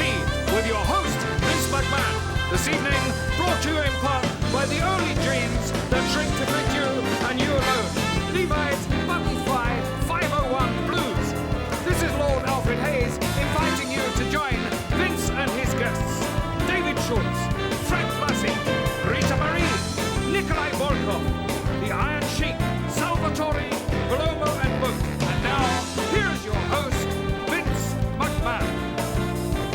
me with your host, Vince McMahon. This evening, brought to you in part by the only jeans that shrink to fit you and you alone. Levi's Button Fly 501 Blues. This is Lord Alfred Hayes inviting you to join Vince and his guests, David Schultz, Freddie Blassie, Rita Marie, Nikolai Volkoff, the Iron Sheik, Salvatore Bellomo and Book. And now, here's your host, Vince McMahon.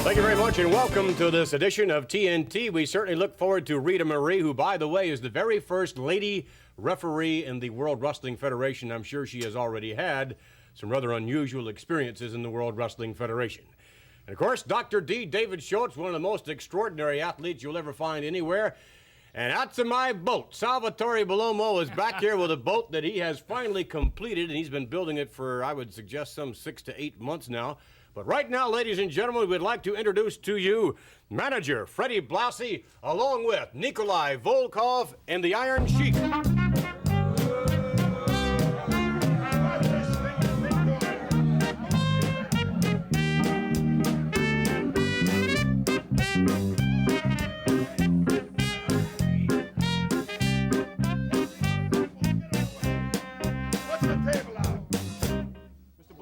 Thank you very much and welcome to this edition of TNT. We certainly look forward to Rita Marie, who, by the way, is the very first lady referee in the World Wrestling Federation. I'm sure she has already had some rather unusual experiences in the World Wrestling Federation. And, of course, Dr. D. David Schultz, one of the most extraordinary athletes you'll ever find anywhere. And out to my boat. Salvatore Bellomo is back here with a boat that he has finally completed, and he's been building it for, I would suggest, some 6 to 8 months now. But right now, ladies and gentlemen, we'd like to introduce to you manager Freddie Blassie, along with Nikolai Volkoff and the Iron Sheik.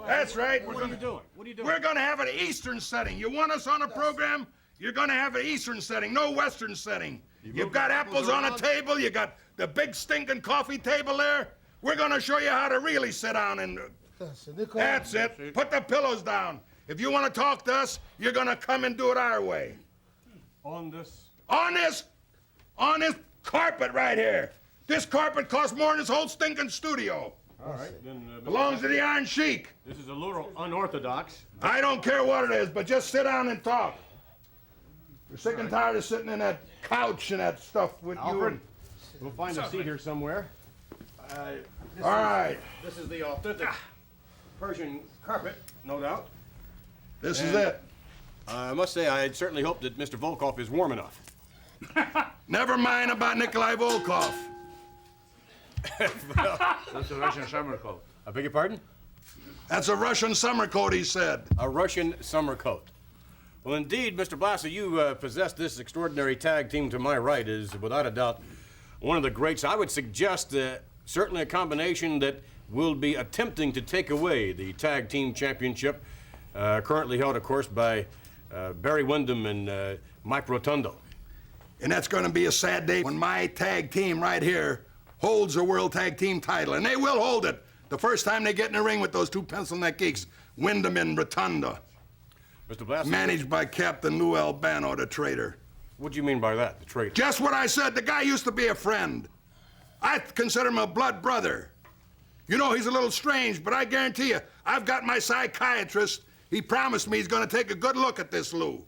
That's right. What are you doing? What are you doing? We're going to have an Eastern setting. You want us on a program? You're going to have an Eastern setting, no Western setting. You've got apples on a table. You got the big stinking coffee table there. We're going to show you how to really sit down and... That's it. Put the pillows down. If you want to talk to us, you're going to come and do it our way. On this carpet right here. This carpet costs more than this whole stinking studio. All right, then... Belongs to the Iron Sheik. This is a little unorthodox. I don't care what it is, but just sit down and talk. We're sick and tired of sitting in that couch and that stuff with Alfred, you. we'll find a seat here somewhere. All right. This is the authentic Persian carpet, no doubt. This is it. I must say, I certainly hope that Mr. Volkoff is warm enough. Never mind about Nikolai Volkoff. That's a Russian summer coat. I beg your pardon? That's a Russian summer coat, he said. A Russian summer coat. Well, indeed, Mr. Blassie, you possess this extraordinary tag team to my right is, without a doubt, one of the greats. I would suggest certainly a combination that will be attempting to take away the tag team championship, currently held, of course, by Barry Windham and Mike Rotundo. And that's going to be a sad day when my tag team right here holds the World Tag Team title, and they will hold it the first time they get in the ring with those two pencil neck geeks, Windham and Rotundo. Mr. Blassie? Managed by Captain Lou Albano, the traitor. What do you mean by that, the traitor? Just what I said. The guy used to be a friend. I consider him a blood brother. You know, he's a little strange, but I guarantee you, I've got my psychiatrist. He promised me he's going to take a good look at this Lou,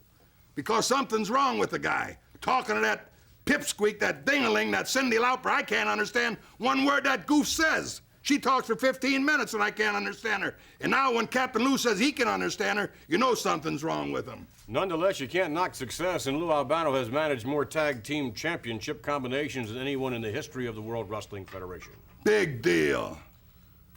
because something's wrong with the guy. Talking to that pipsqueak, that ding-a-ling, that Cyndi Lauper, I can't understand one word that goof says. She talks for 15 minutes and I can't understand her. And now when Captain Lou says he can understand her, you know something's wrong with him. Nonetheless, you can't knock success, and Lou Albano has managed more tag team championship combinations than anyone in the history of the World Wrestling Federation. Big deal.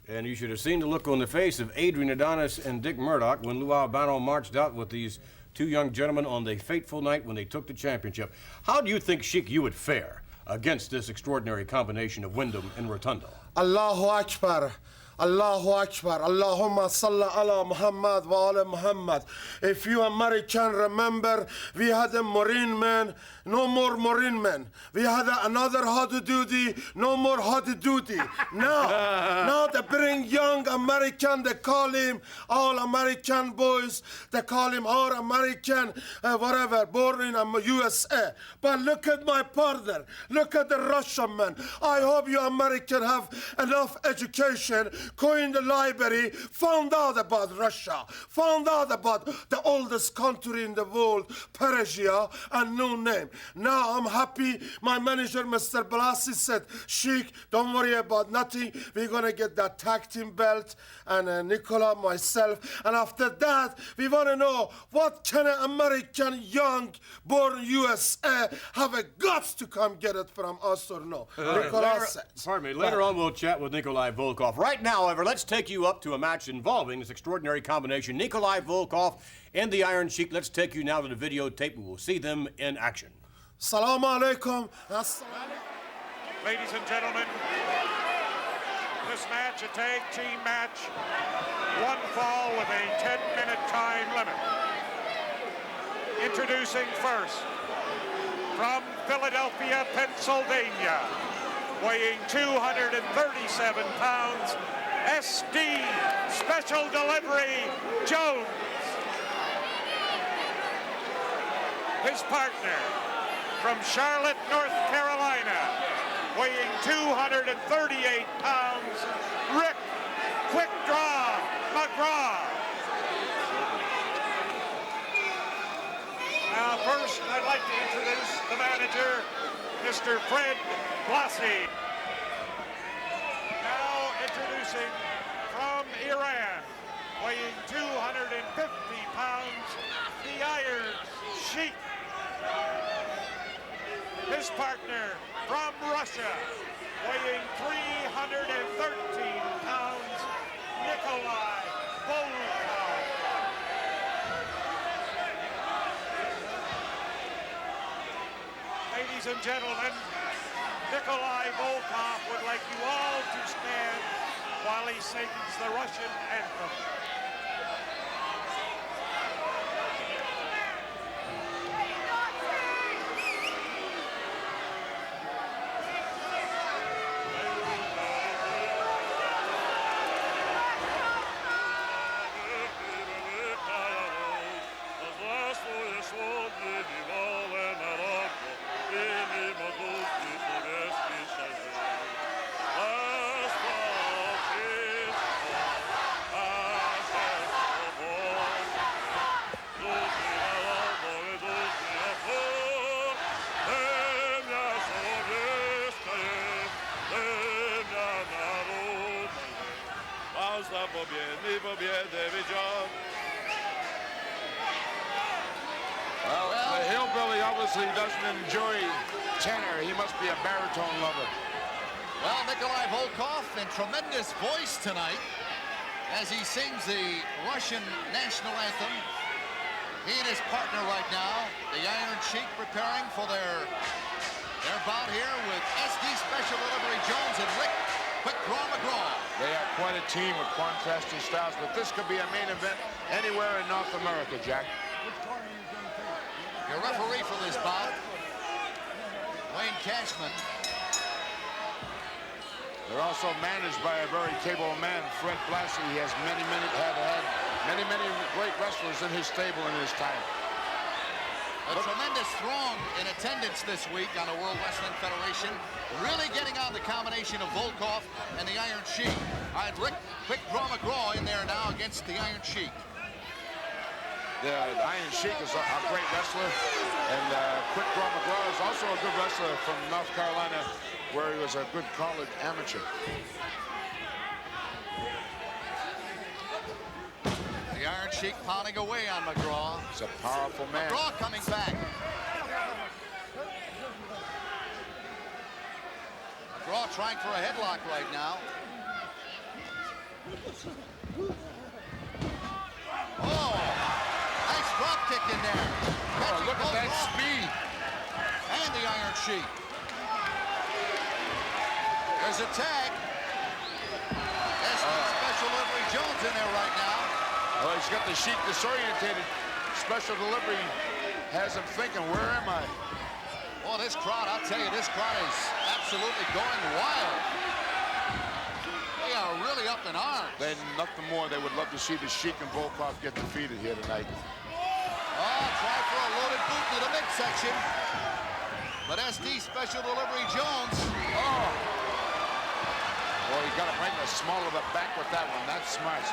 And you should have seen the look on the face of Adrian Adonis and Dick Murdoch when Lou Albano marched out with these two young gentlemen on the fateful night when they took the championship. How do you think, Sheik, you would fare against this extraordinary combination of Windham and Rotundo? Allahu Akbar. Allahu Akbar. Allahumma salli ala Muhammad wa ala Muhammad. If you American remember, we had a Marine man, no more Marine men. We had another hot duty, no more hot duty. Now they bring young American, they call him all American boys, they call him all American, whatever, born in USA. But look at my partner, look at the Russian man. I hope you American have enough education, go in the library, found out about Russia, found out about the oldest country in the world, Persia, and no name. Now I'm happy. My manager, Mr. Blassie, said, Sheik, don't worry about nothing. We're going to get that tag team belt, and Nikolai, myself. And after that, we want to know what can an American young born USA have a guts to come get it from us or no. Nikolai said. Pardon me. Later on, we'll chat with Nikolai Volkoff. Right now, Now, however, let's take you up to a match involving this extraordinary combination, Nikolai Volkoff and the Iron Sheik. Let's take you now to the videotape. We will see them in action. Salaam alaikum. Ladies and gentlemen, this match, a tag team match, one fall with a 10-minute time limit. Introducing first, from Philadelphia, Pennsylvania, weighing 237 pounds, SD Special Delivery Jones. His partner, from Charlotte, North Carolina, weighing 238 pounds, Rick Quick Draw McGraw. Now, first, I'd like to introduce the manager, Mr. Freddie Blassie. Now, introducing from Iran, weighing 250 pounds, the Iron Sheik. His partner, from Russia, weighing 313 pounds, Nikolai Volkoff. Ladies and gentlemen, Nikolai Volkoff would like you all to stand while he sings the Russian anthem. Well, the hillbilly obviously doesn't enjoy tenor. He must be a baritone lover. Well, Nikolai Volkoff in tremendous voice tonight as he sings the Russian national anthem. He and his partner right now, the Iron Sheik, preparing for their bout here with SD Special Delivery Jones and Rick Quick Draw McGraw. They are quite a team with contrasting styles, but this could be a main event anywhere in North America, Jack. Your referee for this bout, Wayne Cashman. They're also managed by a very capable man, Freddie Blassie. He has had many great wrestlers in his stable in his time. A tremendous throng in attendance this week on the World Wrestling Federation, really getting on the combination of Volkoff and the Iron Sheik. I had Rick Quick Draw McGraw in there now against the Iron Sheik. The Iron Sheik is a great wrestler, and Quick Draw McGraw is also a good wrestler from North Carolina, where he was a good college amateur. The Iron Sheik pounding away on McGraw. He's a powerful man. McGraw coming back. McGraw trying for a headlock right now. Oh, nice drop kick in there. Oh, look at that speed. And the Iron Sheik. There's a tag. Special Delivery Jones in there right now. Well, he's got the Sheik disorientated. Special Delivery has him thinking, where am I? Well, this crowd, I'll tell you, this crowd is absolutely going wild. They are really up in arms. Then nothing more. They would love to see the Sheik and Volkoff get defeated here tonight. Oh, try for a loaded boot to the midsection. But SD Special Delivery Jones. Oh. Well, you got to bring the small of the back with that one. That's smart.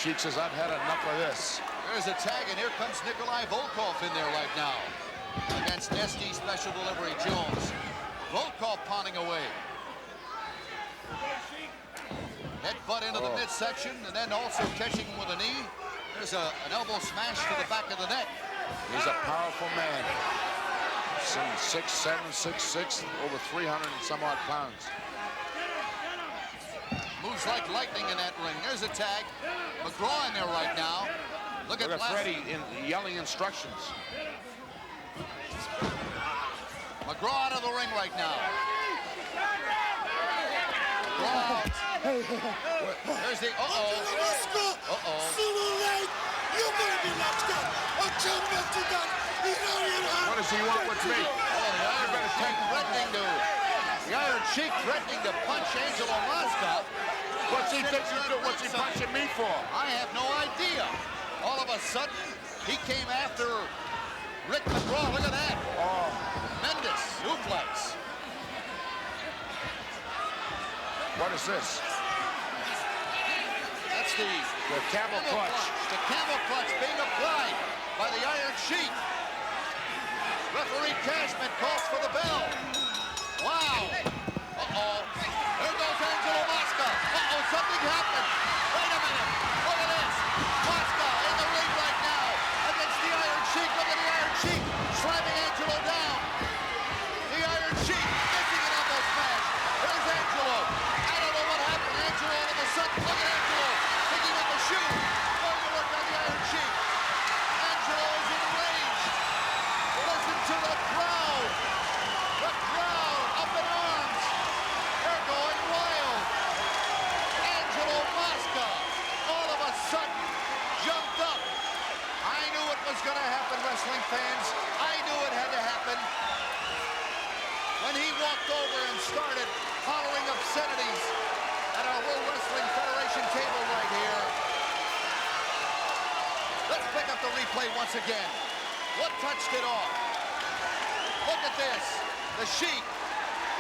Sheik says, I've had enough of this. There's a tag, and here comes Nikolai Volkoff in there right now against SD Special Delivery Jones. Volkoff pounding away. Headbutt into the midsection, and then also catching with a knee. There's an elbow smash to the back of the neck. He's a powerful man. Some 6'7", 6'6", over 300 and some odd pounds. moves like lightning in that ring. There's a tag. McGraw in there right now. Look at Freddie yelling instructions. McGraw out of the ring right now. McGraw. There's the Sooner or late, you're gonna be knocked out. Until Mr. Gunn, What does he want with me? The Iron Sheik threatening to punch Angelo Mosca. What's he punching me for? I have no idea. All of a sudden, he came after Rick McGraw. Look at that. Oh. Tremendous suplex. What is this? That's the camel clutch. The camel clutch being applied by the Iron Sheik. Referee Cashman calls for the bell. Wow. Uh-oh. There goes Angelo Mosca. Uh-oh, something happened. Wait a minute. Look at this. Mosca in the ring right now against the Iron Sheik. Look at the Iron Sheik slamming Angelo down. The Iron Sheik missing an elbow smash. There's Angelo. I don't know what happened. Angelo all of a sudden. Look at Angelo picking up a shoe. Going to work on the Iron Sheik. Angelo is enraged. Listen to the crowd. The crowd up in arms. They're going wild. Angelo Mosca all of a sudden jumped up. I knew it was going to happen, wrestling fans. I knew it had to happen. When he walked over and started hollering obscenities at our World Wrestling Federation table right here. Let's pick up the replay once again. What touched it off? Look at this. The Sheik.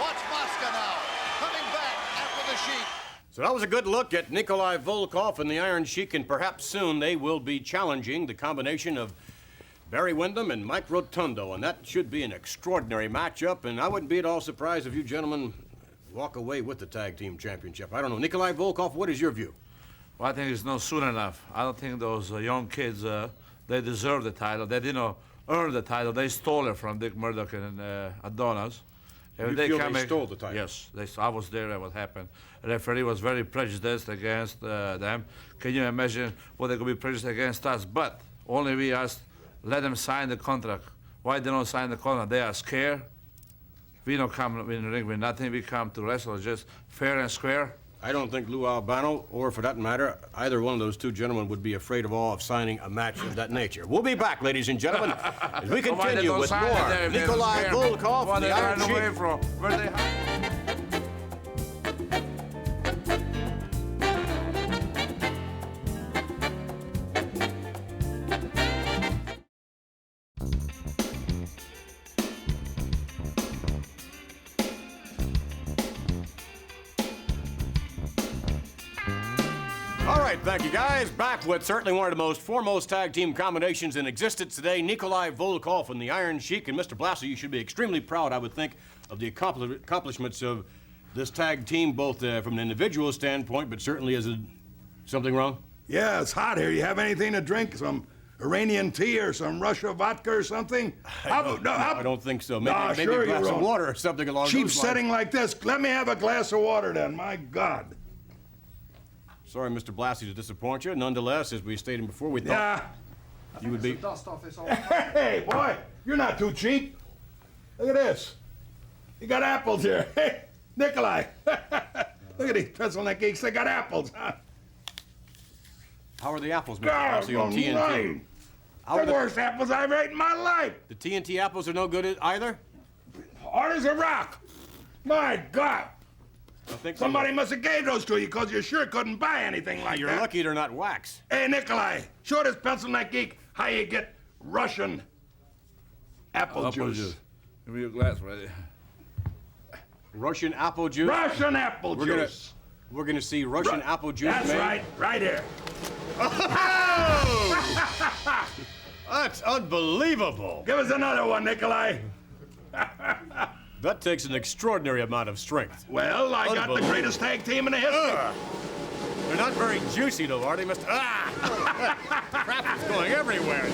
Watch Mosca now. Coming back after the Sheik. So that was a good look at Nikolai Volkoff and the Iron Sheik, and perhaps soon they will be challenging the combination of Barry Windham and Mike Rotundo, and that should be an extraordinary matchup, and I wouldn't be at all surprised if you gentlemen walk away with the tag team championship. I don't know. Nikolai Volkoff, what is your view? Well, I think it's not soon enough. I don't think those young kids, they deserve the title. They didn't earn the title. They stole it from Dick Murdoch and Adonis. You feel they stole the title? Yes. I was there at what happened. The referee was very prejudiced against them. Can you imagine what they could be prejudiced against us? But only we asked, let them sign the contract. Why they don't sign the contract? They are scared. We don't come in the ring with nothing. We come to wrestle just fair and square. I don't think Lou Albano, or for that matter, either one of those two gentlemen would be afraid of all of signing a match of that nature. We'll be back, ladies and gentlemen, as we continue with more Nikolai Volkoff and the Iron Sheik. Where they All right, thank you, guys. Back with certainly one of the most foremost tag team combinations in existence today, Nikolai Volkoff and the Iron Sheik. And Mr. Blassie, you should be extremely proud, I would think, of the accomplishments of this tag team, both from an individual standpoint, but certainly as something wrong? Yeah, it's hot here. You have anything to drink? Some Iranian tea or some Russia vodka or something? I don't think so. Maybe, No, maybe sure a glass you of won't. water or something along Cheap those lines. setting like this. Let me have a glass of water then. My God. Sorry, Mr. Blassie, to disappoint you. Nonetheless, as we stated before, we thought you would be... Dust off this old Hey, boy, you're not too cheap. Look at this. You got apples here. Hey, Nikolai. Look at these pencil neck geeks. They got apples, huh? How are the apples, Mr. God, Blassie, on TNT? mine. How are The worst apples I've ate in my life. the TNT apples are no good either? Hard as a rock. My God. I think Somebody must have gave those to you because you sure couldn't buy anything like You're that. lucky they're not wax. Hey, Nikolai, show this pencil neck geek how you get Russian apple juice. Give me your glass, right? Russian apple juice? Russian apple We're juice. gonna see Russian apple juice That's made. right here. Oh! That's unbelievable. Give us another one, Nikolai. That takes an extraordinary amount of strength. Well, I got the Unbelievable. greatest tag team in the history. They're not very juicy, though, are they, Mr. Ah! Crap is going everywhere.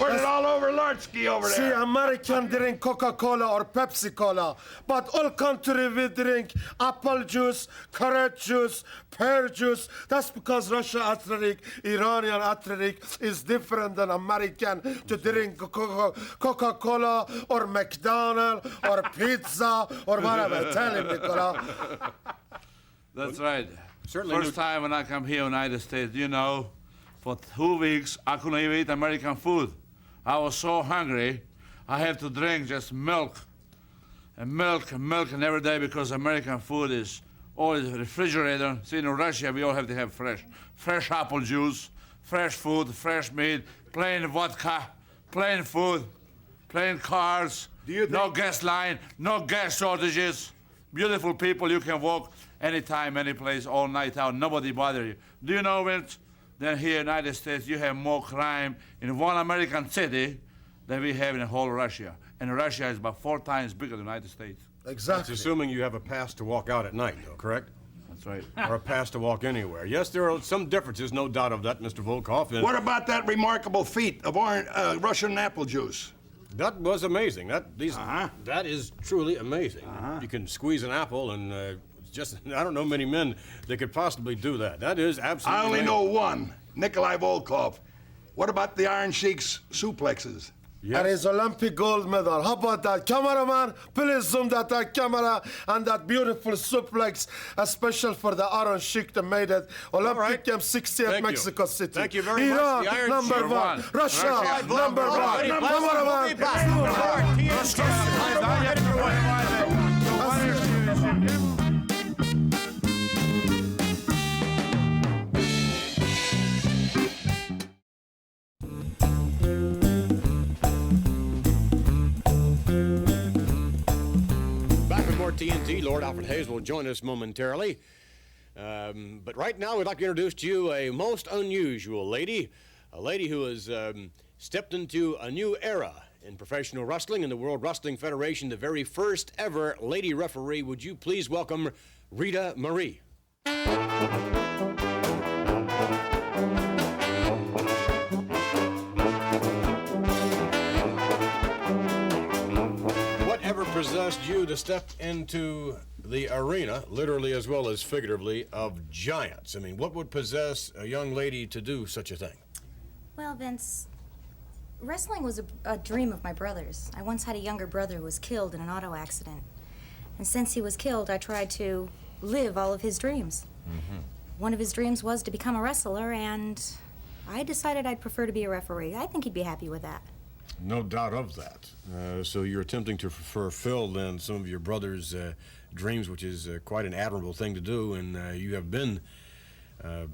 Squirt it all over Lartsky over See, there. American drink Coca-Cola or Pepsi-Cola, but all country we drink apple juice, carrot juice, pear juice. That's because Russia athletic, Iranian athletic is different than American to drink Coca-Cola or McDonald's or pizza or whatever. Tell him, Nikolai. That's right. Certainly First time when I come here in the United States, you know, for 2 weeks, I couldn't even eat American food. I was so hungry, I had to drink just milk. And milk and milk and every day because American food is always refrigerator. See, in Russia, we all have to have fresh apple juice, fresh food, fresh meat, plain vodka, plain food, plain cars, no gas line, no gas shortages. Beautiful people, you can walk anytime, any place, all night out, nobody bother you. Do you know, Vince, that here in the United States, you have more crime in one American city than we have in the whole Russia. And Russia is about 4 times bigger than the United States. Exactly. That's assuming you have a pass to walk out at night, though, correct? That's right. Or a pass to walk anywhere. Yes, there are some differences, no doubt of that, Mr. Volkoff. What about that remarkable feat of Russian apple juice? That was amazing. That is truly amazing. You can squeeze an apple and just, I don't know many men that could possibly do that. That is absolutely I only amazing. know one, Nikolai Volkoff. What about the Iron Sheik's suplexes? And his Olympic gold medal. How about that? Cameraman, please zoom that camera and that beautiful suplex, special for the Iron Sheik that made it. Olympic Games 60 at Mexico City. Thank you very Iran, much. The Iron number Sheik. one. Russia, number one. Cameraman, TNT. Lord Alfred Hayes will join us momentarily. But right now, we'd like to introduce to you a most unusual lady, a lady who has stepped into a new era in professional wrestling, in the World Wrestling Federation, the very first ever lady referee. Would you please welcome Rita Marie? Whatever possessed you to step into the arena, literally as well as figuratively, of giants? I mean, what would possess a young lady to do such a thing? Well, Vince, wrestling was a dream of my brother's. I once had a younger brother who was killed in an auto accident. And since he was killed, I tried to live all of his dreams. One of his dreams was to become a wrestler, and I decided I'd prefer to be a referee. I think he'd be happy with that. No doubt of that. So you're attempting to fulfill then some of your brother's dreams, which is quite an admirable thing to do, and you have been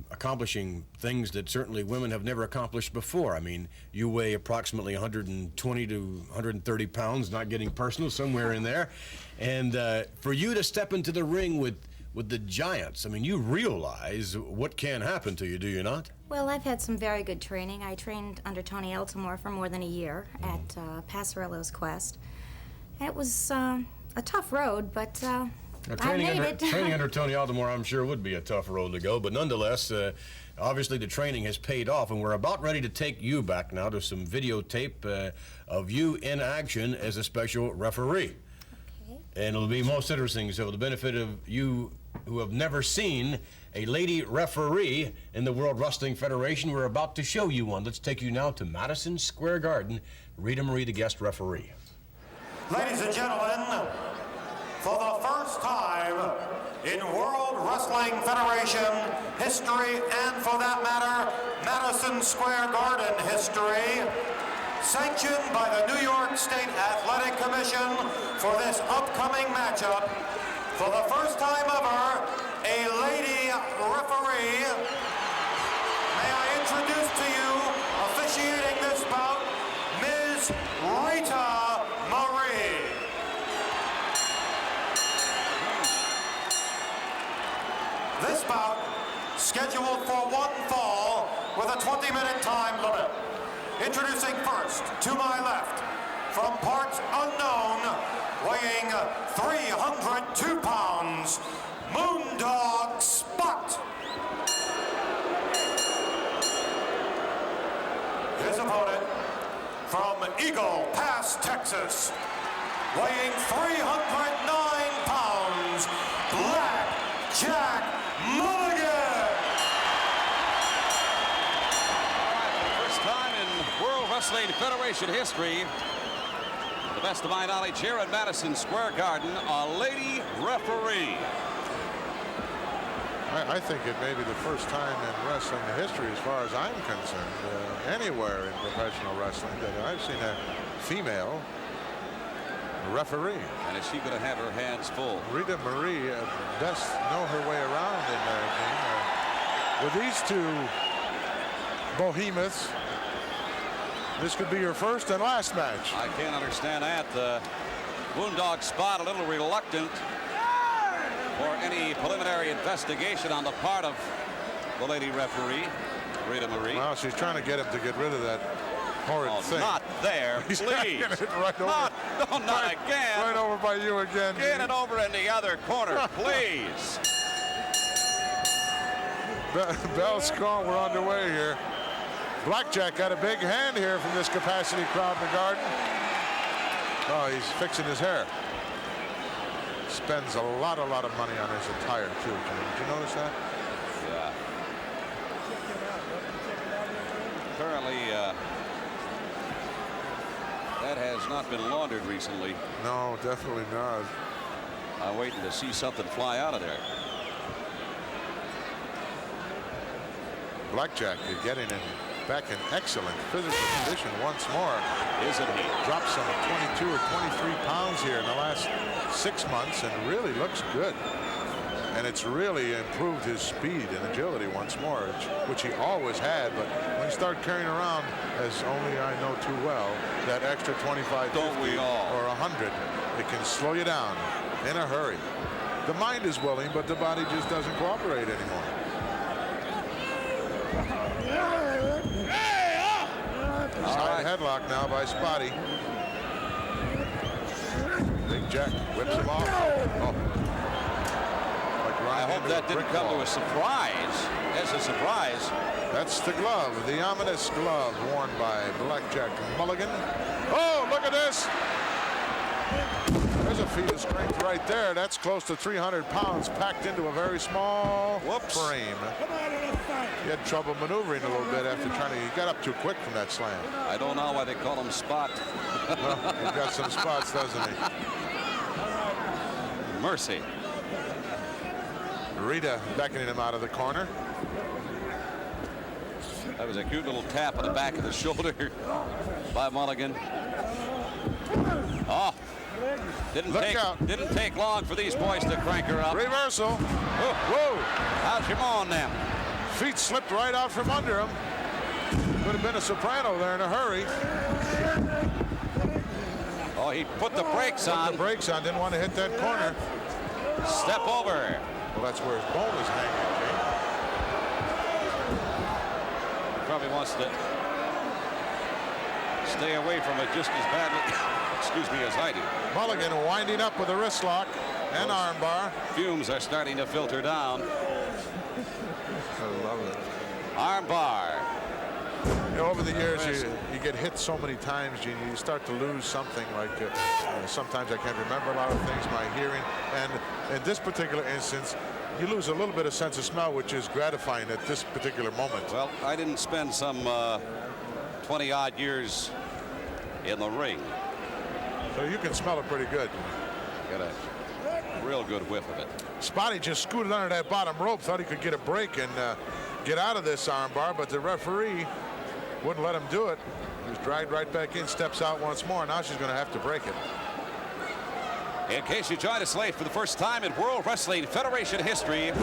accomplishing things that certainly women have never accomplished before. I mean, you weigh approximately 120 to 130 pounds, not getting personal, somewhere in there. And for you to step into the ring with the giants, I mean, you realize what can happen to you, do you not? Well, I've had some very good training. I trained under Tony Eltimore for more than a year at Passerello's Quest. It was a tough road, but I made it. Training under Tony Altimore, I'm sure, would be a tough road to go, but nonetheless, obviously the training has paid off, and we're about ready to take you back now to some videotape of you in action as a special referee. Okay. And it'll be most interesting, so for the benefit of you who have never seen a lady referee in the World Wrestling Federation, we're about to show you one. Let's take you now to Madison Square Garden. Rita Marie, the guest referee. Ladies and gentlemen, for the first time in World Wrestling Federation history, and for that matter, Madison Square Garden history, sanctioned by the New York State Athletic Commission for this upcoming matchup, for the first time ever, a lady referee. May I introduce to you, officiating this bout, Ms. Rita Marie. This bout, scheduled for one fall with a 20-minute time limit. Introducing first, to my left, from parts unknown, weighing 302 pounds, Moondog Spot. His opponent, from Eagle Pass, Texas, weighing 309 pounds, Blackjack Mulligan. First time in World Wrestling Federation history, to the best of my knowledge, here at Madison Square Garden, a lady referee. I think it may be the first time in wrestling history, as far as I'm concerned, anywhere in professional wrestling, that I've seen a female referee. And is she going to have her hands full? Rita Marie best know her way around in there. With these two behemoths, this could be your first and last match. I can't understand that. Moondog spot a little reluctant for any preliminary investigation on the part of the lady referee, Rita Marie. Well, she's trying to get him to get rid of that horrid thing. Not there, He's please. Right over. Not again. Right over by you again. Get it over in the other corner, please. Bell's call. We're underway here. Blackjack got a big hand here from this capacity crowd in the garden. Oh, he's fixing his hair. Spends a lot of money on his attire too. Did you notice that? Yeah. Apparently, that has not been laundered recently. No, definitely not. I'm waiting to see something fly out of there. Blackjack is getting back in excellent physical condition once more. Isn't he? Dropped some 22 or 23 pounds here in the last 6 months and really looks good. And it's really improved his speed and agility once more, which he always had. But when you start carrying around, as only I know too well, that extra 25, don't 50, we all? or 100, it can slow you down in a hurry. The mind is willing, but the body just doesn't cooperate anymore. Side headlock now by Spotty. Big Jack whips him off. Oh. I hope that didn't come to a surprise. As a surprise. That's the glove, the ominous glove worn by Blackjack Mulligan. Oh, look at this. There's a feat of strength right there. That's close to 300 pounds packed into a very small frame. He had trouble maneuvering a little bit after trying to. He got up too quick from that slam. I don't know why they call him Spot. Well, he's got some spots, doesn't he? Mercy. Rita beckoning him out of the corner. That was a cute little tap on the back of the shoulder by Mulligan. Oh, didn't take long for these boys to crank her up. Reversal. Whoa! How's your on them? Feet slipped right out from under him. Could have been a soprano there in a hurry. Oh, he put the brakes on. Put the brakes on. Didn't want to hit that corner. Step over. Well, that's where his bone is hanging. Probably wants to stay away from it just as badly, excuse me, as I do. Mulligan winding up with a wrist lock and armbar. Fumes are starting to filter down. I love it. Armbar. You know, over the years, you get hit so many times, you start to lose something. Like sometimes I can't remember a lot of things, my hearing, and in this particular instance, you lose a little bit of sense of smell, which is gratifying at this particular moment. Well, I didn't spend some 20-odd years in the ring. So you can smell it pretty good. Got a real good whiff of it. Spotty just scooted under that bottom rope, thought he could get a break and get out of this armbar, but the referee wouldn't let him do it. He was dragged right back in, steps out once more. Now she's going to have to break it. In case you joined us late for the first time in World Wrestling Federation history,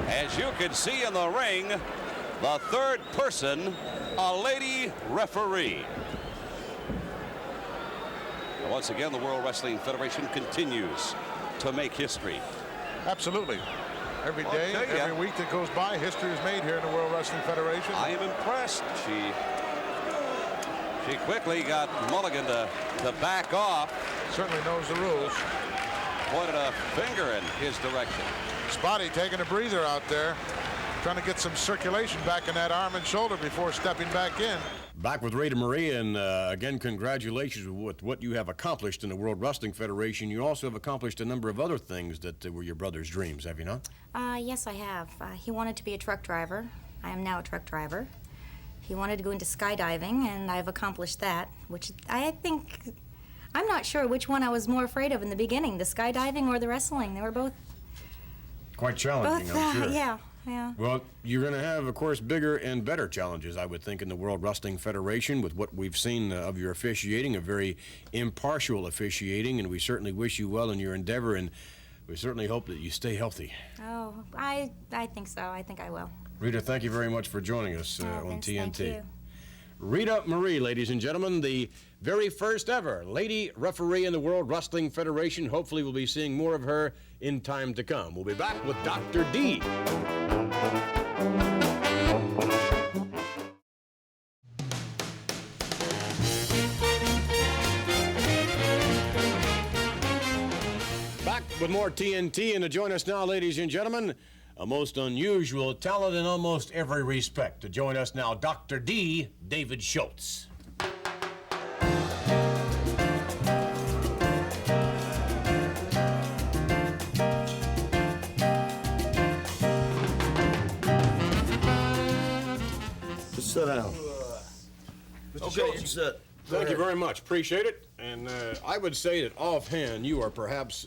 as you can see in the ring, the third person, a lady referee. And once again, the World Wrestling Federation continues to make history. Absolutely. Every day, every week that goes by, history is made here in the World Wrestling Federation. I am impressed. She quickly got Mulligan to back off. Certainly knows the rules. Pointed a finger in his direction. Spotty taking a breather out there, trying to get some circulation back in that arm and shoulder before stepping back in. Back with Rita Marie, and again, congratulations with what you have accomplished in the World Wrestling Federation. You also have accomplished a number of other things that were your brother's dreams, have you not? Yes, I have. He wanted to be a truck driver. I am now a truck driver. He wanted to go into skydiving, and I've accomplished that, which I think, I'm not sure which one I was more afraid of in the beginning, the skydiving or the wrestling. They were both quite challenging, I'm sure. Yeah. Well, you're going to have, of course, bigger and better challenges, I would think, in the World Wrestling Federation with what we've seen of your officiating, a very impartial officiating, and we certainly wish you well in your endeavor, and we certainly hope that you stay healthy. Oh, I think so. I think I will. Rita, thank you very much for joining us on Vince, TNT. thank you. Rita Marie, ladies and gentlemen, the very first ever lady referee in the World Wrestling Federation. Hopefully we'll be seeing more of her in time to come. We'll be back with Dr. D. Back with more TNT, and to join us now, ladies and gentlemen, a most unusual talent in almost every respect. To join us now, Dr. D. David Schultz. Just sit down. Mr. Schultz, you sit. Thank you very much. Appreciate it. And I would say that offhand, you are perhaps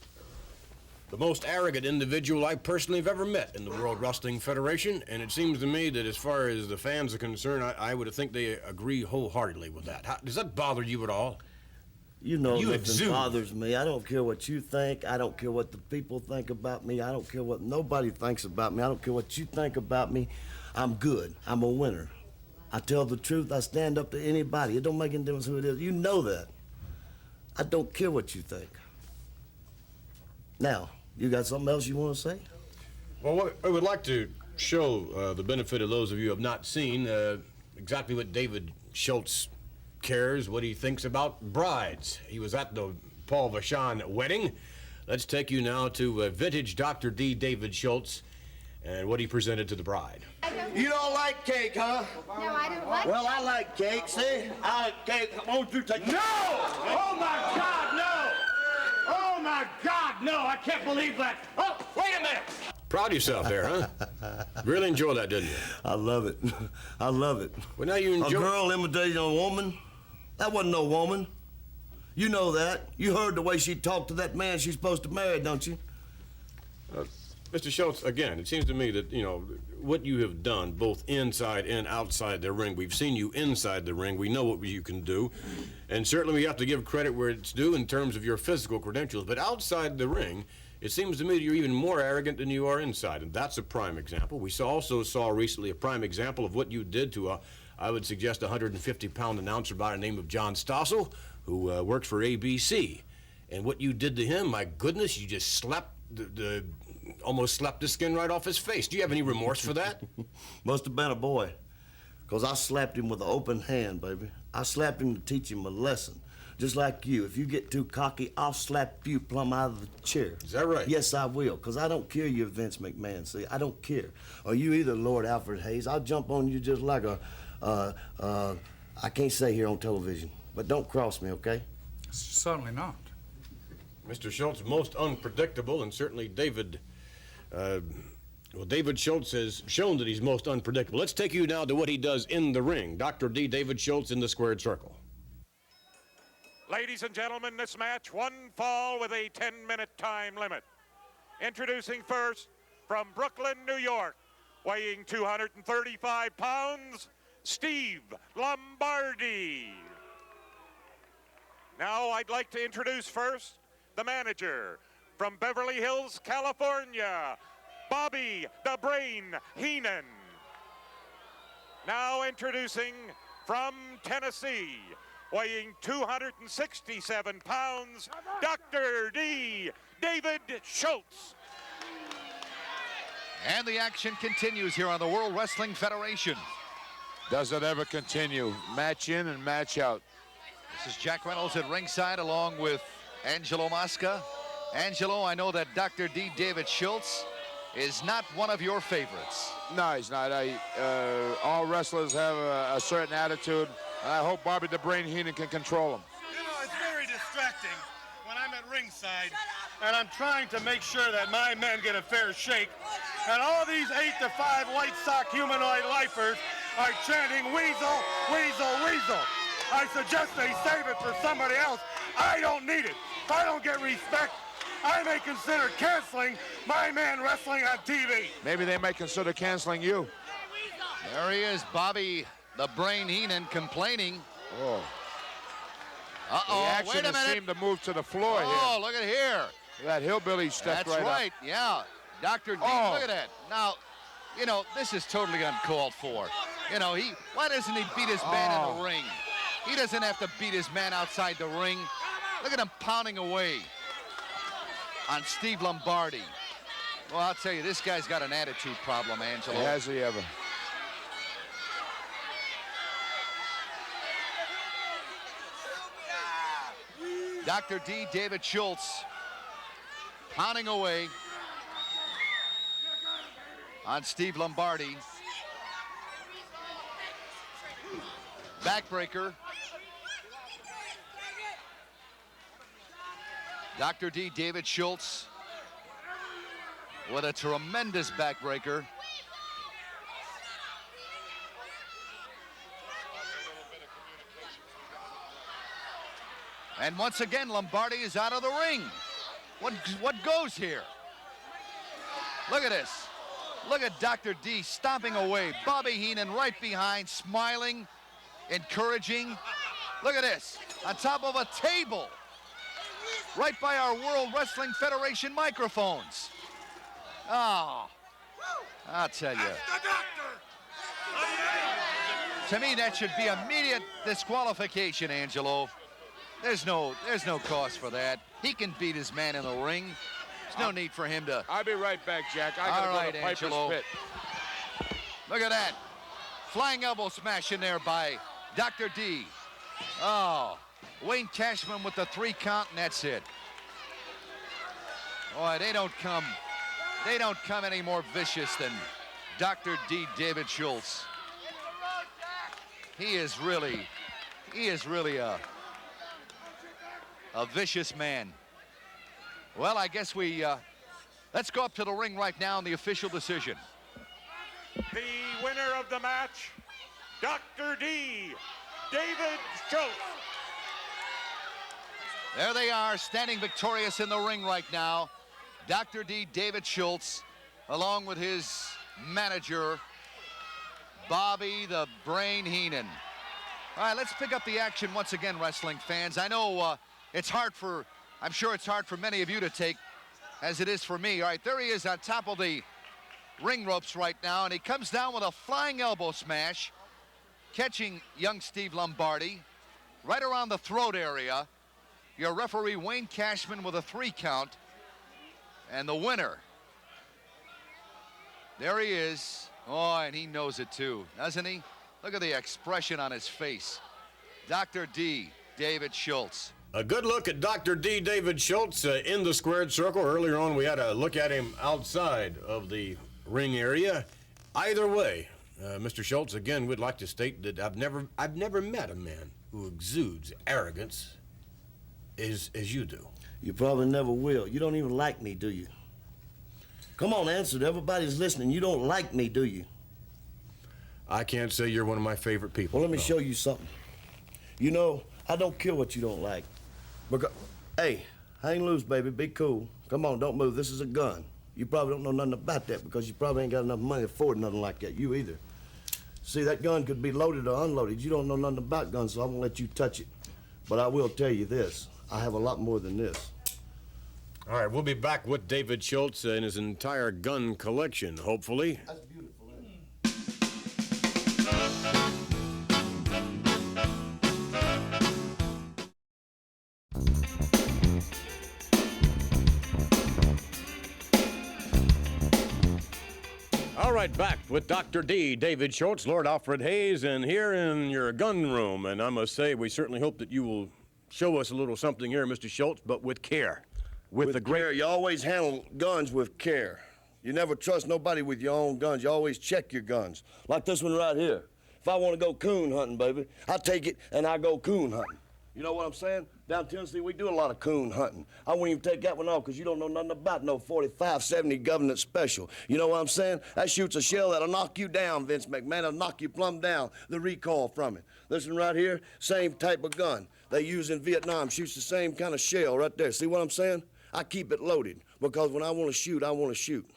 the most arrogant individual I personally have ever met in the World Wrestling Federation, and it seems to me that as far as the fans are concerned, I would think they agree wholeheartedly with that. Does that bother you at all? You know nothing bothers me. I don't care what you think. I don't care what the people think about me. I don't care what nobody thinks about me. I don't care what you think about me. I'm good. I'm a winner. I tell the truth. I stand up to anybody. It don't make any difference who it is. You know that. I don't care what you think. Now, you got something else you want to say? Well, I would like to show the benefit of those of you who have not seen exactly what David Schultz cares, what he thinks about brides. He was at the Paul Vachon wedding. Let's take you now to vintage Dr. D. David Schultz and what he presented to the bride. You don't like cake, huh? No, I don't like Well, I like cake, see? I like cake. Won't you take No! Oh, my God, no! Oh, my God, no! I can't believe that. Oh, wait a minute! Proud of yourself there, huh? Really enjoyed that, didn't you? I love it. I love it. Well, now you enjoy... A girl imitating a woman? That wasn't no woman. You know that. You heard the way she talked to that man she's supposed to marry, don't you? Mr. Schultz, again, it seems to me that, you know, what you have done, both inside and outside the ring, we've seen you inside the ring, we know what you can do, and certainly we have to give credit where it's due in terms of your physical credentials, but outside the ring, it seems to me that you're even more arrogant than you are inside, and that's a prime example. We also saw recently a prime example of what you did to I would suggest, a 150-pound announcer by the name of John Stossel, who works for ABC, and what you did to him, my goodness, you just slapped almost slapped the skin right off his face. Do you have any remorse for that? Must have been a boy, because I slapped him with an open hand, baby. I slapped him to teach him a lesson. Just like you. If you get too cocky, I'll slap you plumb out of the chair. Is that right? Yes, I will, because I don't care you're Vince McMahon, see? I don't care. Or you either Lord Alfred Hayes. I'll jump on you just like I can't say here on television, but don't cross me, okay? Certainly not. Mr. Schultz, most unpredictable, and certainly David Schultz has shown that he's most unpredictable. Let's take you now to what he does in the ring. Dr. D. David Schultz in the squared circle. Ladies and gentlemen, this match, one fall with a 10-minute time limit. Introducing first, from Brooklyn, New York, weighing 235 pounds, Steve Lombardi. Now I'd like to introduce first the manager, from Beverly Hills, California, Bobby the Brain Heenan. Now introducing from Tennessee, weighing 267 pounds, Dr. D. David Schultz. And the action continues here on the World Wrestling Federation. Does it ever continue? Match in and match out. This is Jack Reynolds at ringside along with Angelo Mosca. Angelo, I know that Dr. D. David Schultz is not one of your favorites. No, he's not. All wrestlers have a certain attitude. I hope Bobby the Brain Heenan can control him. You know, it's very distracting when I'm at ringside and I'm trying to make sure that my men get a fair shake, and all these 8-5 white sock humanoid lifers are chanting weasel, weasel, weasel. I suggest they save it for somebody else. I don't need it. If I don't get respect, I may consider canceling my man wrestling on TV. Maybe they may consider canceling you. There he is, Bobby the Brain Heenan, complaining. Oh. Uh-oh, the action wait a minute. seemed to move to the floor here. Oh, look at here. That hillbilly stepped That's right up. yeah. Dr. D, look at that. Now, you know, this is totally uncalled for. You know, why doesn't he beat his man in the ring? He doesn't have to beat his man outside the ring. Look at him pounding away on Steve Lombardi. Well, I'll tell you, this guy's got an attitude problem, Angelo. Has he ever? Dr. D, David Schultz, pounding away on Steve Lombardi. Backbreaker. Dr. D, David Schultz with a tremendous backbreaker. And once again, Lombardi is out of the ring. What goes here? Look at this. Look at Dr. D stomping away. Bobby Heenan right behind, smiling, encouraging. Look at this. On top of a table. Right by our World Wrestling Federation microphones. Oh, I'll tell you. To me, that should be immediate disqualification, Angelo. There's no cause for that. He can beat his man in the ring. There's no need for him to. I'll be right back, Jack. I gotta go to Piper's Angelo. Pit. Look at that. Flying elbow smash in there by Dr. D. Oh, Wayne Cashman with the 3 count, and that's it. Boy, they don't come any more vicious than Dr. D, David Schultz. He is really a vicious man. Well, I guess let's go up to the ring right now in the official decision. The winner of the match, Dr. D, David Schultz. There they are, standing victorious in the ring right now. Dr. D, David Schultz, along with his manager, Bobby the Brain Heenan. All right, let's pick up the action once again, wrestling fans. I know I'm sure it's hard for many of you to take, as it is for me. All right, there he is on top of the ring ropes right now, and he comes down with a flying elbow smash, catching young Steve Lombardi right around the throat area. Your referee, Wayne Cashman, with a 3 count. And the winner, there he is. Oh, and he knows it too, doesn't he? Look at the expression on his face. Dr. D, David Schultz. A good look at Dr. D. David Schultz in the squared circle. Earlier on, we had a look at him outside of the ring area. Either way, Mr. Schultz, again, we'd like to state that I've never met a man who exudes arrogance as you do. You probably never will. You don't even like me, do you? Come on, answer it. Everybody's listening. You don't like me, do you? I can't say you're one of my favorite people. Well, let me show you something. You know, I don't care what you don't like. Because, hey, hang loose, baby. Be cool. Come on, don't move. This is a gun. You probably don't know nothing about that because you probably ain't got enough money to afford nothing like that. You either. See, that gun could be loaded or unloaded. You don't know nothing about guns, so I won't let you touch it. But I will tell you this. I have a lot more than this. All right, we'll be back with David Schultz and his entire gun collection, hopefully. That's beautiful, isn't it? All right, back with Dr. D, David Schultz, Lord Alfred Hayes, and here in your gun room. And I must say, we certainly hope that you will show us a little something here, Mr. Schultz, but with care. With the care. You always handle guns with care. You never trust nobody with your own guns. You always check your guns. Like this one right here. If I want to go coon hunting, baby, I take it and I go coon hunting. You know what I'm saying? Down in Tennessee, we do a lot of coon hunting. I won't even take that one off because you don't know nothing about no 45-70 government special. You know what I'm saying? That shoots a shell that'll knock you down, Vince McMahon. It'll knock you plumb down, the recoil from it. This one right here, same type of gun they use in Vietnam. Shoots the same kind of shell right there. See what I'm saying? I keep it loaded because when I want to shoot, I want to shoot.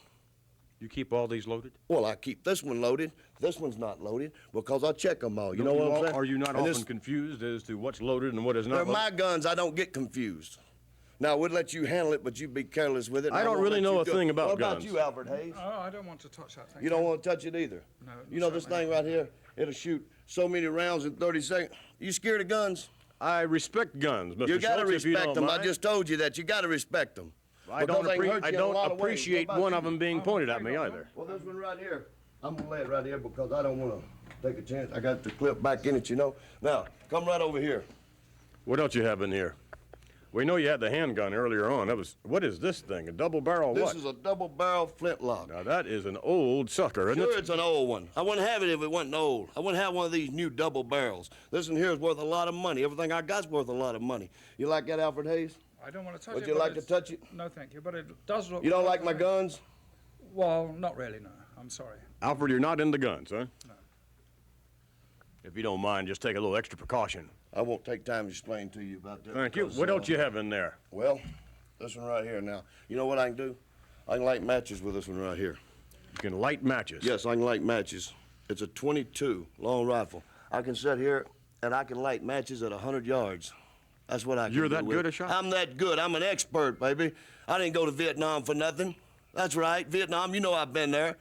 You keep all these loaded? Well, I keep this one loaded. This one's not loaded because I check them all. You know what I'm saying? Are you not often confused as to what's loaded and what is not They're loaded? my guns. I don't get confused. Now, I would let you handle it, but you'd be careless with it. I don't really know a thing about What guns. about you, Albert Hayes? Oh, I don't want to touch that thing. You don't want to touch it either? No. You know this thing right here, it'll shoot so many rounds in 30 seconds. You scared of guns? I respect guns, Mr. Schultz. You got to respect them. I mind. just told you that. You got to respect them. I don't appreciate one of them being pointed at me either. Well, this one right here, I'm going to lay it right here because I don't want to take a chance. I got the clip back in it, you know. Now, come right over here. What else you have in here? We know you had the handgun earlier on. What is this thing? A double barrel what? This is a double barrel flintlock. Now, that is an old sucker, isn't it? Sure, it's an old one. I wouldn't have it if it wasn't old. I wouldn't have one of these new double barrels. This one here is worth a lot of money. Everything I got's worth a lot of money. You like that, Alfred Hayes? I don't want to touch Would it. you like to touch it? No, thank you, but it does look... You don't like my guns? Well, not really, no. I'm sorry. Alfred, you're not into guns, huh? No. If you don't mind, just take a little extra precaution. I won't take time to explain to you about that. Thank you. What else you have in there? Well, this one right here now. You know what I can do? I can light matches with this one right here. You can light matches? Yes, I can light matches. It's a 22 long rifle. I can sit here and I can light matches at 100 yards. That's what I can do. You're that good a shot? I'm that good. I'm an expert, baby. I didn't go to Vietnam for nothing. That's right, Vietnam. You know I've been there.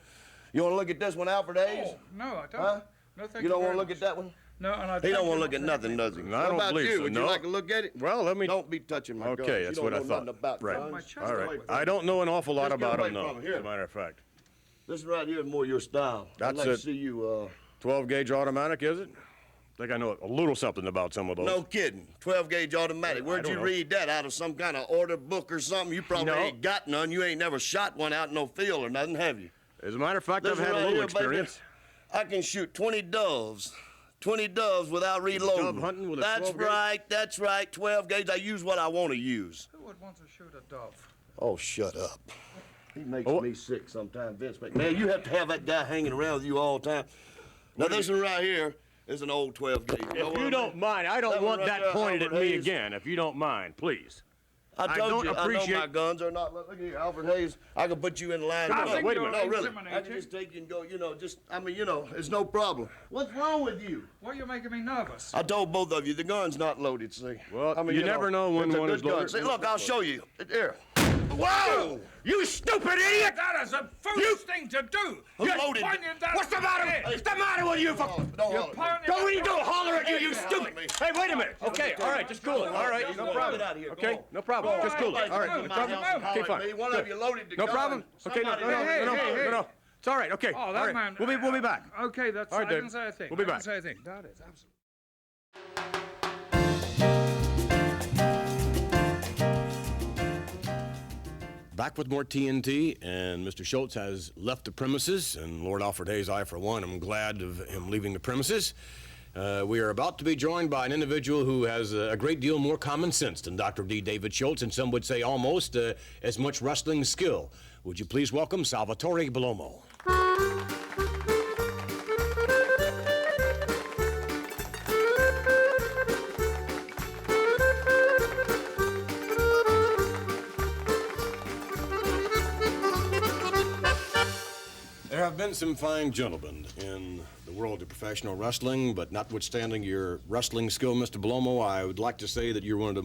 You want to look at this one, Alfred Hayes? Oh, no, I don't. Huh? No, thank You don't want to very look much. at that one? No, and I He don't want to look at nothing, does he? No, I What don't about believe you? so, Would no. you like to look at it? Well, let me... Don't be touching my guns. Okay, that's you what I don't know thought. nothing about Right. guns. All right. I don't know an awful lot Just get about away them, no, from it. Here. as a matter of fact. This right here is more your style. I'd That's like to it. see you, 12-gauge automatic, is it? I think I know a little something about some of those. No kidding. 12-gauge automatic. Where'd you read that? Out of some kind of order book or something? You probably ain't got none. You ain't never shot one out in no field or nothing, have you? As a matter of fact, I've This had right a little here, baby, experience. I can shoot 20 doves. 20 doves without reloading. Dove hunting with a That's 12 gauge? right, that's right. 12 gauge. I use what I want to use. Who would want to shoot a dove? Oh, shut up. He makes me sick sometimes, Vince McMahon. You have to have that guy hanging around with you all the time. Now, this one right here is an old 12 gauge. If you don't mind, I don't want that pointed at me again, if you don't mind, please. I told you, appreciate... I know my guns are not. Look here, Alfred Hayes. I can put you in line. Wait a minute. No, really. I can just take you and go, you know, it's no problem. What's wrong with you? Why are you making me nervous? I told both of you, the gun's not loaded, see? Well, you never know when it's a one good is loaded. gun. See, look, I'll show you. Here. Whoa! You stupid idiot! That is a foolish thing to do. You're loaded. pointing that What's the matter? What's the matter with you? You're pointing Don't even that- go holler at you, you stupid! Hey, wait a minute. Okay, all right, just cool it. All right, no problem. Okay, no problem. Just cool it. All right, no problem. Okay, fine. One of you loaded the No gun. problem. Okay, no. It's all right. Okay. Oh, all that right. man. We'll be back. Okay, that's. All right, I Dave. didn't say a thing. We'll be I back. didn't say a thing. That is absolutely. Back with more TNT, and Mr. Schultz has left the premises, and Lord Alfred Hayes, I, for one, am glad of him leaving the premises. We are about to be joined by an individual who has a great deal more common sense than Dr. D. David Schultz, and some would say almost as much wrestling skill. Would you please welcome Salvatore Bellomo? There have been some fine gentlemen in the world of professional wrestling, but notwithstanding your wrestling skill, Mr. Bellomo, I would like to say that you're one of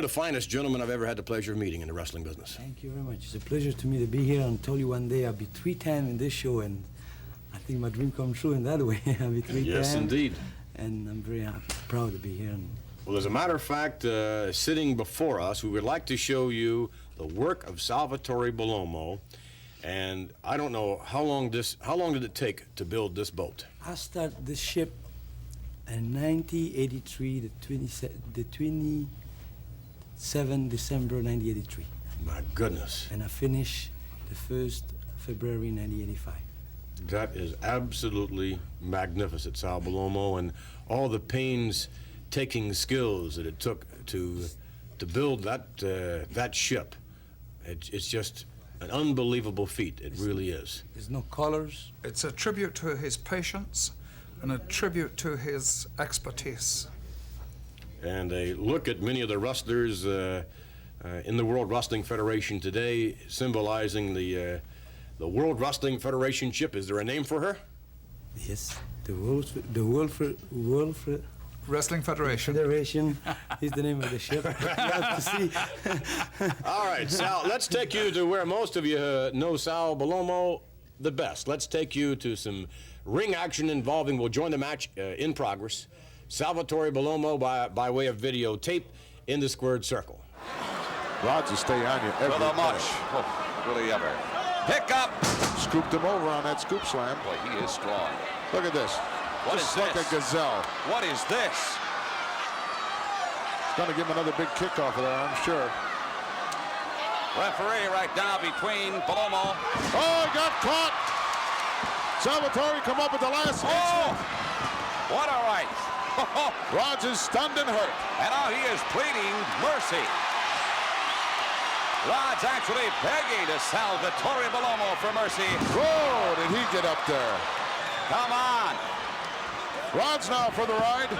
the finest gentlemen I've ever had the pleasure of meeting in the wrestling business. Thank you very much. It's a pleasure to me to be here and told you one day I'll be 3 times in this show, and I think my dream come true in that way. I'll be 3 times. Yes, indeed. And I'm very proud to be here. Well, as a matter of fact, sitting before us, we would like to show you the work of Salvatore Bellomo. And I don't know how long did it take to build this boat? I started this ship in 1983, the 27 December 1983. My goodness. And I finished the 1st February 1985. That is absolutely magnificent, Sal Bellomo, and all the painstaking skills that it took to build that ship. It's just an unbelievable feat. It really is. There's no colors. It's a tribute to his patience and a tribute to his expertise. And a look at many of the wrestlers in the World Wrestling Federation today, symbolizing the World Wrestling Federation ship. Is there a name for her? Yes, the World Wrestling Federation. Federation is the name of the ship. You have to see. All right, Sal, let's take you to where most of you know Sal Bellomo the best. Let's take you to some ring action involving, we'll join the match in progress, Salvatore Bellomo by way of videotape in the squared circle. Rodz will stay on you every With a much. time. Oh, will he ever? Pick up. Scooped him over on that scoop slam. Boy, he is strong. Look at this. What Just is like this? a gazelle. What is this? Going to give him another big kick off of there, I'm sure. Referee right now between Bellomo. Oh, he got caught. Salvatore come up at the last Oh, what a right. Rodz is stunned and hurt. And now he is pleading mercy. Rodz actually begging to Salvatore Bellomo for mercy. Whoa, did he get up there? Come on. Rodz now for the ride.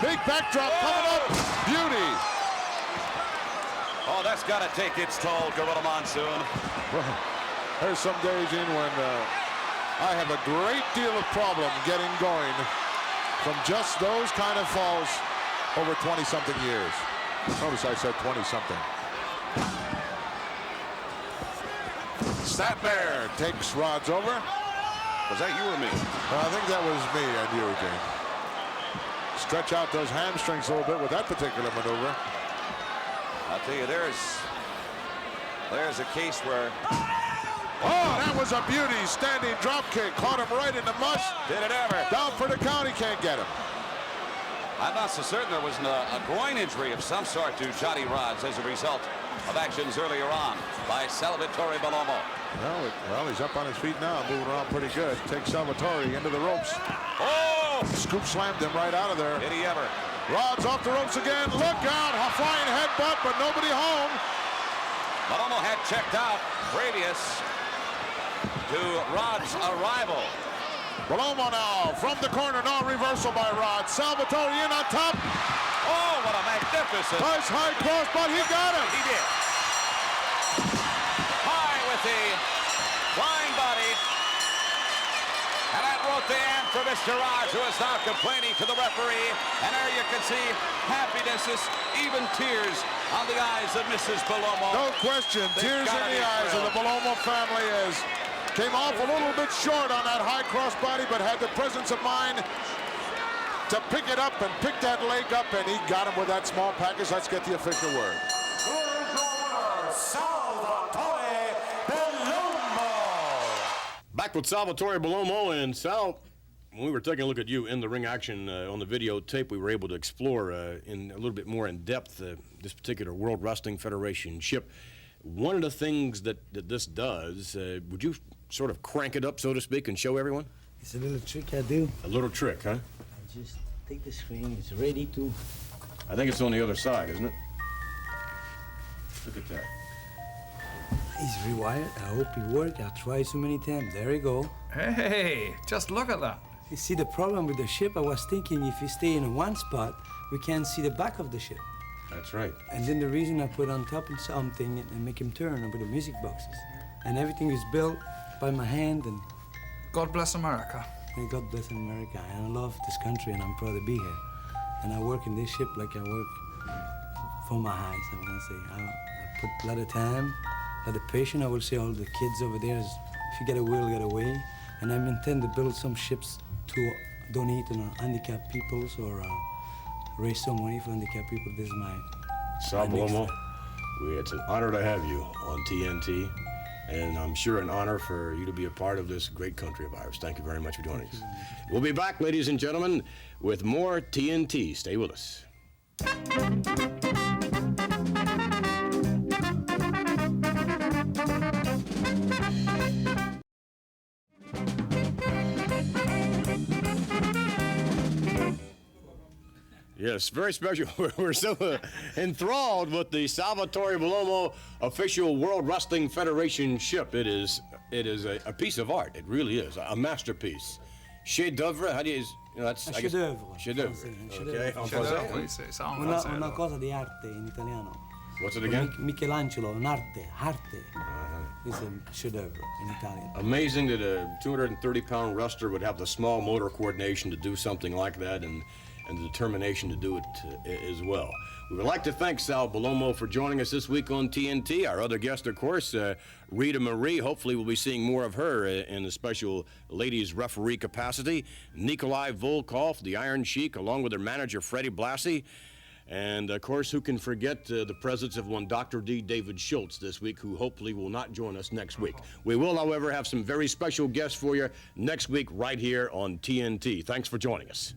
Big backdrop coming up. Beauty. Oh, that's got to take its toll, Gorilla Monsoon. Well, there's some days in when I have a great deal of problem getting going from just those kind of falls over 20-something years. Notice I said 20-something. Snap Bear takes Rodz over. Was that you or me? I think that was me and you, Jane. Stretch out those hamstrings a little bit with that particular maneuver. I'll tell you, there's a case where... Oh, that was a beauty. Standing drop kick. Caught him right in the mush. Did it ever. Down for the count. He can't get him. I'm not so certain there wasn't a groin injury of some sort to Johnny Rodz as a result of actions earlier on by Salvatore Bellomo. Well, he's up on his feet now, moving around pretty good. Takes Salvatore into the ropes. Oh! Scoop slammed him right out of there. Did he ever? Rodz off the ropes again. Look out! A flying headbutt, but nobody home. Bellomo had checked out previous to Rod's arrival. Bellomo now from the corner. Now reversal by Rodz. Salvatore in on top. Oh, what a magnificent. Nice high cross, but he got him. He did. High with the flying body. And that wrote the end for Mr. Rodz, who is now complaining to the referee. And there you can see happiness, even tears on the eyes of Mrs. Bellomo. No question. Tears in the eyes of the Bellomo family as came off a little bit short on that high cross body, but had the presence of mind to pick it up and pick that leg up, and he got him with that small package. Let's get the official word. Salvatore Bellomo. Back with Salvatore Bellomo, and Sal, when we were taking a look at you in the ring action on the videotape, we were able to explore in a little bit more in depth this particular World Wrestling Federation ship. One of the things that this does, would you sort of crank it up, so to speak, and show everyone? It's a little trick I do. A little trick, huh? I just take the screen. It's ready to... I think it's on the other side, isn't it? Look at that. It's rewired. I hope it works. I tried so many times. There you go. Hey, just look at that. You see, the problem with the ship, I was thinking if we stay in one spot, we can't see the back of the ship. That's right. And then the reason I put on top of something and make him turn over the music boxes. And everything is built by my hand, and God bless America. and God bless America. And I love this country, and I'm proud to be here. And I work in this ship like I work for my eyes, I'm gonna say. I put a lot of time, a lot of patience. I will say all the kids over there, if you get a will, get away. And I intend to build some ships to donate to handicapped peoples or raise some money for handicapped people. This is my Sal Bellomo, it's an honor to have you on TNT, and I'm sure an honor for you to be a part of this great country of ours. Thank you very much for joining us. We'll be back, ladies and gentlemen, with more TNT. Stay with us. Yes, very special. We're so enthralled with the Salvatore Bellomo official World Wrestling Federation ship. It is a piece of art. It really is a masterpiece. Chef d'œuvre. How do you? That's un chef-d'œuvre. Chef-d'œuvre. Okay. En français. Oui, c'est ça en français. Una cosa di arte in italiano. What's it again? Michelangelo, un'arte. It's a chef-d'œuvre in Italian. Amazing that a 230-pound wrestler would have the small motor coordination to do something like that, and the determination to do it as well. We would like to thank Sal Bellomo for joining us this week on TNT. Our other guest, of course, Rita Marie. Hopefully we'll be seeing more of her in the special ladies referee capacity. Nikolai Volkoff, the Iron Sheik, along with their manager, Freddie Blassie. And, of course, who can forget the presence of one Dr. D. David Schultz this week, who hopefully will not join us next week. We will, however, have some very special guests for you next week right here on TNT. Thanks for joining us.